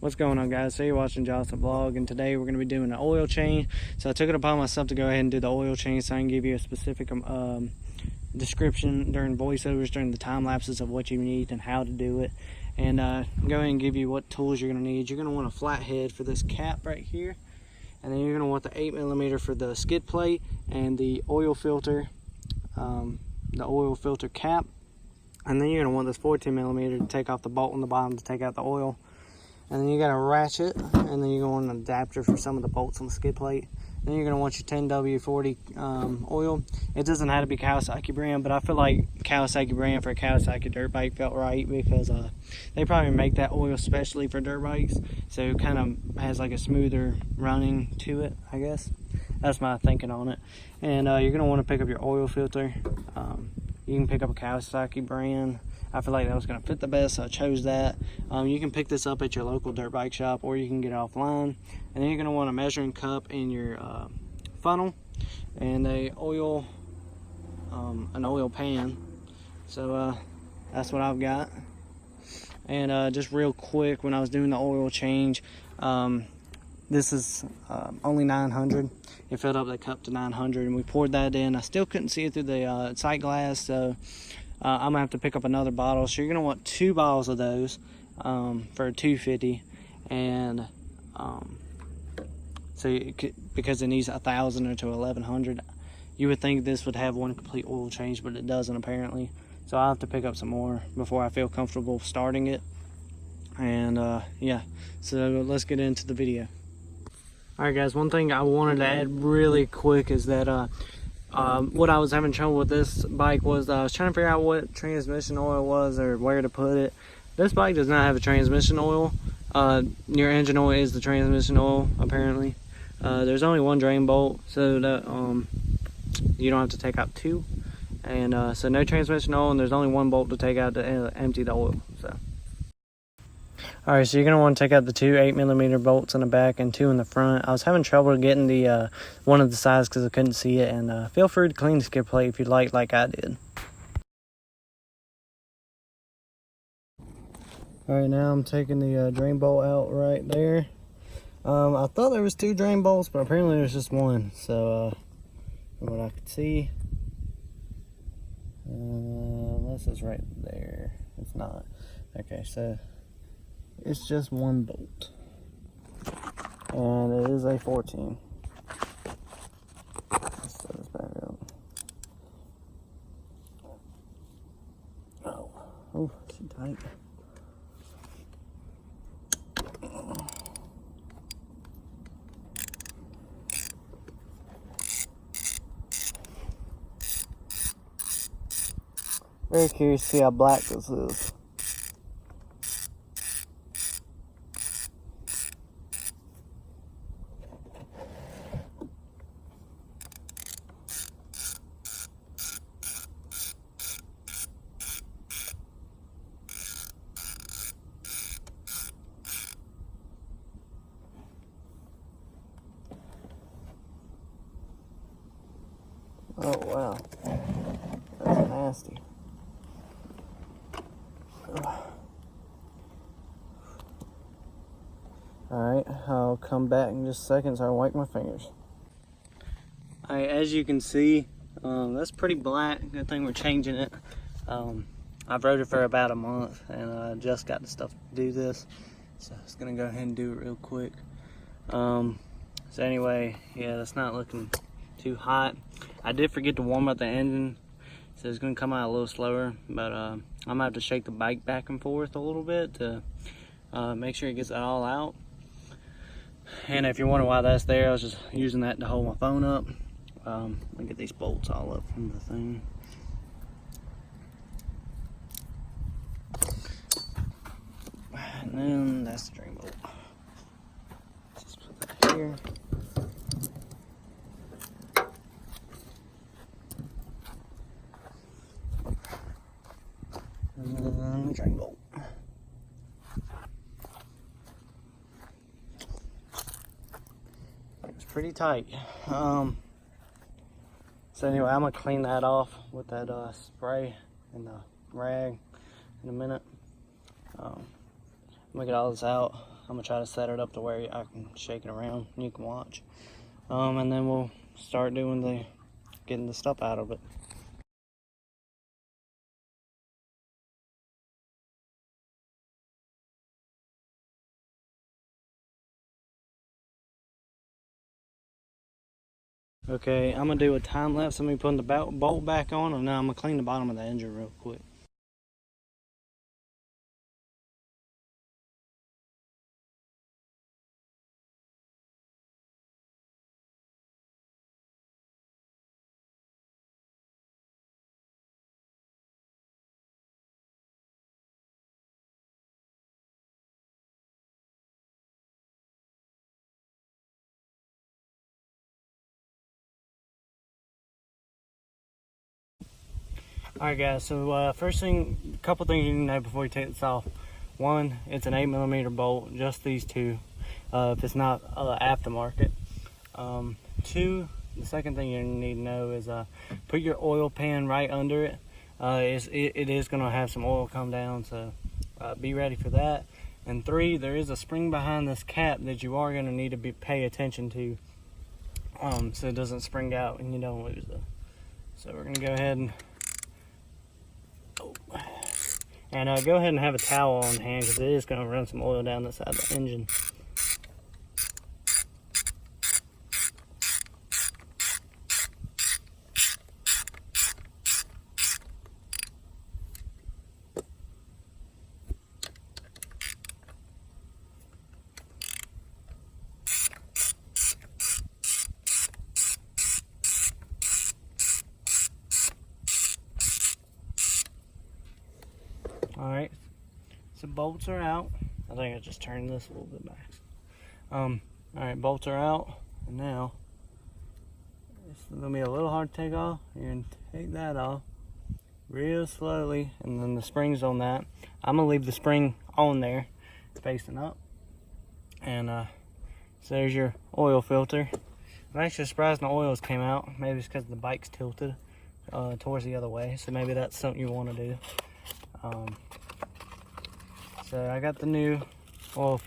What's going on, guys? So you're watching Johnson Vlog, and today we're going to be doing an oil change. So I took it upon myself to go ahead and do the oil change, so I can give you a specific description during voiceovers, during the time lapses of what you need and how to do it, and go ahead and give you what tools you're going to need. You're going to want a flat head for this cap right here, and then you're going to want the 8mm for the skid plate and the oil filter cap, and then you're going to want this 14mm to take off the bolt on the bottom to take out the oil. And then you got a ratchet, and then you're going to want an adapter for some of the bolts on the skid plate. Then you're going to want your 10W40 oil. It doesn't have to be Kawasaki brand, but I feel like Kawasaki brand for a Kawasaki dirt bike felt right, because they probably make that oil specially for dirt bikes, so it kind of has like a smoother running to it, I guess. That's my thinking on it. And you're going to want to pick up your oil filter. You can pick up a Kawasaki brand. I feel like that was going to fit the best, so I chose that. You can pick this up at your local dirt bike shop, or you can get it offline. And then you're going to want a measuring cup in your funnel, and an oil pan. So that's what I've got. And just real quick, when I was doing the oil change, this is only 900. It filled up the cup to 900, and we poured that in. I still couldn't see it through the sight glass, so I'm gonna have to pick up another bottle. So you're gonna want 2 bottles of those for $2.50, and because it needs 1,000 or to 1,100. You would think this would have one complete oil change, but it doesn't apparently. So I'll have to pick up some more before I feel comfortable starting it. And yeah, so let's get into the video. Alright guys, one thing I wanted to add really quick is that what I was having trouble with this bike was I was trying to figure out what transmission oil was or where to put it. This bike does not have a transmission oil. Your engine oil is the transmission oil, apparently. There's only one drain bolt, so that you don't have to take out 2. And so no transmission oil, and there's only 1 bolt to take out to empty the oil. So alright, so you're going to want to take out the 2 8mm bolts in the back and 2 in the front. I was having trouble getting the one of the sides because I couldn't see it. And feel free to clean the skid plate if you'd like I did. Alright, now I'm taking the drain bolt out right there. I thought there was 2 drain bolts, but apparently there's just 1. So from what I could see, unless it's right there, it's not. Okay, so it's just 1 bolt, and it is a 14. Let's set this back up. Oh, too tight. Very curious to see how black this is. Oh wow, that's nasty. Alright, I'll come back in just a second so I wipe my fingers. Alright, as you can see, that's pretty black. Good thing we're changing it. I've rode it for about a month, and I just got the stuff to do this, so I was gonna go ahead and do it real quick. So anyway, yeah, that's not looking too hot. I did forget to warm up the engine, so it's gonna come out a little slower, but I'm gonna have to shake the bike back and forth a little bit to make sure it gets it all out. And if you're wondering why that's there, I was just using that to hold my phone up. Let me get these bolts all up from the thing. And then that's the drain bolt. Just put that here. And then the drain bolt. It's pretty tight. So anyway, I'm gonna clean that off with that spray and the rag in a minute. I'm gonna get all this out. I'm gonna try to set it up to where I can shake it around and you can watch. And then we'll start doing getting the stuff out of it. Okay, I'm gonna do a time lapse of me putting the bolt back on, and now I'm gonna clean the bottom of the engine real quick. Alright guys, so couple things you need to know before you take this off. One, it's an 8mm bolt, just these two, if it's not aftermarket. Two, the second thing you need to know is put your oil pan right under it. It is going to have some oil come down, so be ready for that. And three, there is a spring behind this cap that you are going to need to pay attention to, so it doesn't spring out and you don't lose it. So we're going to go ahead and go ahead and have a towel on hand, because it is going to run some oil down the side of the engine. Alright, so bolts are out. I think I just turned this a little bit back. Alright, bolts are out, and now it's gonna be a little hard to take off. You're gonna take that off real slowly, and then the spring's on that. I'm gonna leave the spring on there, facing up. And so there's your oil filter. I'm actually surprised the oils came out. Maybe it's because the bike's tilted towards the other way, so maybe that's something you want to do. So I got the new oil